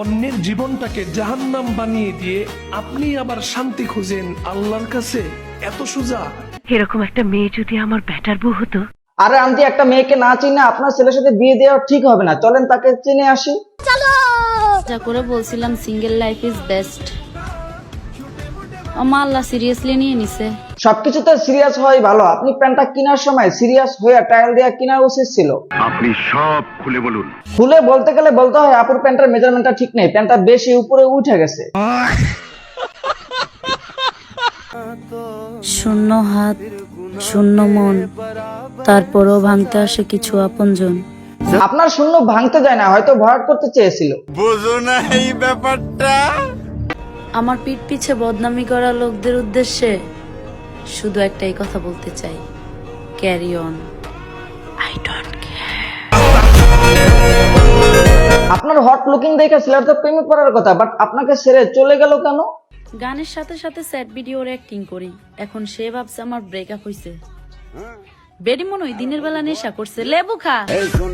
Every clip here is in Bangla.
অন্যের জীবনটাকে জাহান্নাম বানিয়ে দিয়ে আপনি আবার শান্তি খুঁজেন আল্লাহর কাছে, এত সোজা? এরকম একটা মেয়ে যদি আমার ব্যাটার বউ হতো। আরে আন্টি, একটা মেয়েকে না চিনে আপনার ছেলের সাথে বিয়ে দেওয়া ঠিক হবে না, চলেন তাকে চিনে আসি। যা করে বলছিলাম সিঙ্গেল লাইফ ইজ বেস্ট, আমার আল্লাহ সিরিয়াসলি নিয়ে নিছে। সবকিছুতে সিরিয়াস হয় ভালো। আপনি প্যান্টটা কেনার সময় সিরিয়াস হয়ে ট্রায়াল দেওয়া কেনা উচিত ছিল। আপনি সব খুলে বলুন। খুলে বলতে গেলে বলতে হয় আপুর প্যান্টের মেজারমেন্টটা ঠিক নেই, প্যান্টটা বেশি উপরে উঠে গেছে। শূন্য হাত শূন্য মন, তারপরও ভাঙতে আসে কিছু আপনজন। আপনার শূন্য ভাঙতে যায় না, হয়তো ভরাট করতে চেয়েছিল। বুঝো না এই ব্যাপারটা। আমার পিঠ পিছে বদনামি করা লোকদের উদ্দেশ্যে শুধু একটাই কথা বলতে চাই, carry on, I don't care. আপনার হট লুকিং দেখে ছেলের তো প্রেমে পড়ার কথা, বাট আপনাকে ছেড়ে চলে গেল কেন? গানের সাথে সাথে স্যাড ভিডিওর অ্যাক্টিং করি, এখন সে ভাবছে আমার ব্রেকআপ হইছে। বেডি মনে হয় দিনের বেলা নেশা করছে, লেবু খা।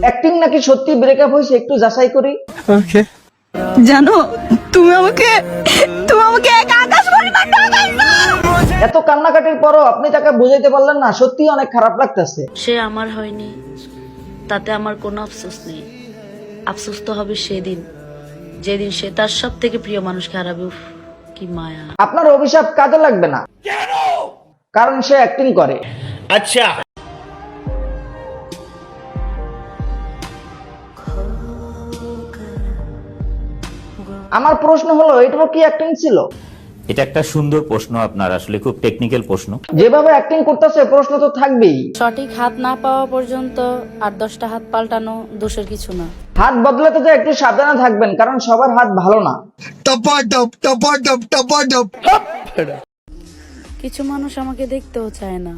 অ্যাক্টিং নাকি সত্যি ব্রেকআপ হয়েছে একটু যাচাই করি। জানো তুমি আমাকে এক আকাশ পরিমাণ ঠকাইছো। এত কান্নাকাটির পরও আপনি তাকে বুঝাইতে পারলেন না, সত্যি অনেক খারাপ লাগতেছে। সে আমার হয়নি, তাতে আমার কোনো আফসোস নেই। আফসোস তো হবে সেদিন যেদিন সে তার সব থেকে প্রিয় মানুষকে হারাবে। উফ, কি মায়া। আপনার অভিশাপ কাজে লাগবে না, কারণ সে অ্যাক্টিং করে। আচ্ছা, আমার প্রশ্ন হলো, এটাও কি অ্যাক্টিং ছিল? এটা একটা সুন্দর প্রশ্ন, আপনার আসলে খুব টেকনিক্যাল প্রশ্ন। যেভাবে অ্যাক্টিং করতেছে প্রশ্ন তো থাকবেই। সঠিক হাত না পাওয়া পর্যন্ত 8-10টা হাত পাল্টানো দোষের কিছু না। হাত বদলাতে তো একটু সাবধানে থাকবেন, কারণ সবার হাত ভালো না। কিছু মানুষ আমাকে দেখতেও চায় না,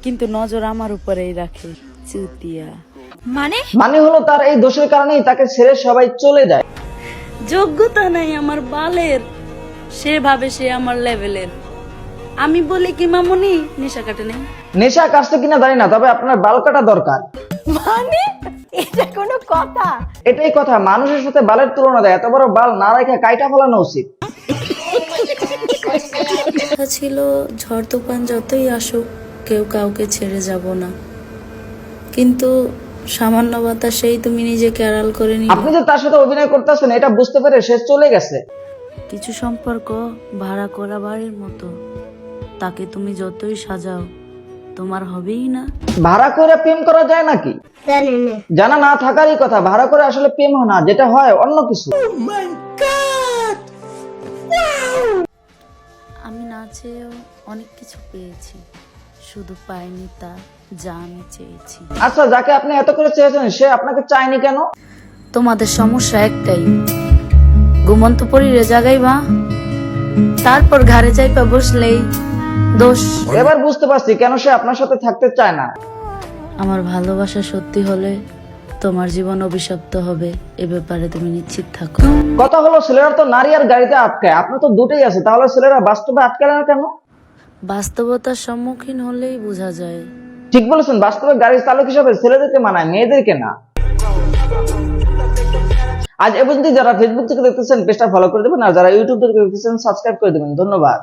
কিন্তু নজর আমার উপরেই রাখে। চুতিয়া মানে হলো তার এই দোষের কারণেই তাকে ছেড়ে সবাই চলে যায়। যোগ্যতা নাই আমার বালের, সে ভাবে সে আমার লেভেলের। আমি বলি কি মামুনি নেশা কাটে নেই। নেশা কাটছে কিনা জানি না, তবে আপনার বাল কাটা দরকার। মানে এটা কোনো কথা? এটাই কথা, মানুষের সাথে বালের তুলনা দেয়, এত বড় বাল না রেখে কাইটা ফেলানো উচিত। কথা ছিল ঝড় তুফান যতই আসুক কেউ কাউকে ছেড়ে যাব না, কিন্তু সামান্য বাতাসেই তুমি নিজেকে আড়াল করে নিলে। আপনি যে তার সাথে অভিনয় করতেছেন এটা বুঝতে পেরে সে চলে গেছে। কিছু সম্পর্ক ভাড়া করা বাড়ির মতো, তাকে তুমি যতই সাজাও তোমার হবেই না। ভাড়া করে প্রেম করা যায় নাকি? জানা না থাকারই কথা, ভাড়া করে আসলে প্রেম হয় না, যেটা হয় অন্য কিছু। আমি না চেয়েও অনেক কিছু পেয়েছি, শুধু পাইনি তা যা আমি চেয়েছি। আচ্ছা, যাকে আপনি এত করে চেয়েছেন সে আপনাকে চায়নি কেন? তোমাদের সমস্যা একটাই, ঘুমন্ত পরিরে জাগাইবা, তারপর ঘাড়ে যাইবা বসলেই দোষ। এবার বুঝতে পারছি কেন সে আপনার সাথে থাকতে চায় না। আমার ভালোবাসা সত্যি হলে তোমার জীবন অভিশপ্ত হবে, এ ব্যাপারে তুমি নিশ্চিত থাকো। কথা হলো, ছেলেরা তো নারী আর গাড়িতে আটকায়, আপনার তো দুটোই আছে, তাহলে ছেলেরা বাস্তবে আটকায় না কেন? বাস্তবতার সম্মুখীন হলেই বোঝা যায়। ঠিক বলেছেন, বাস্তবে গাড়ির চালক হিসাবে ছেলেদেরকে মানায়, মেয়েদেরকে না। আজ এ পর্যন্ত যারা ফেসবুক থেকে দেখতেছেন পেজটা ফলো করে দেবেন, আর যারা ইউটিউব থেকে দেখতেছেন সাবস্ক্রাইব করে দেবেন। ধন্যবাদ।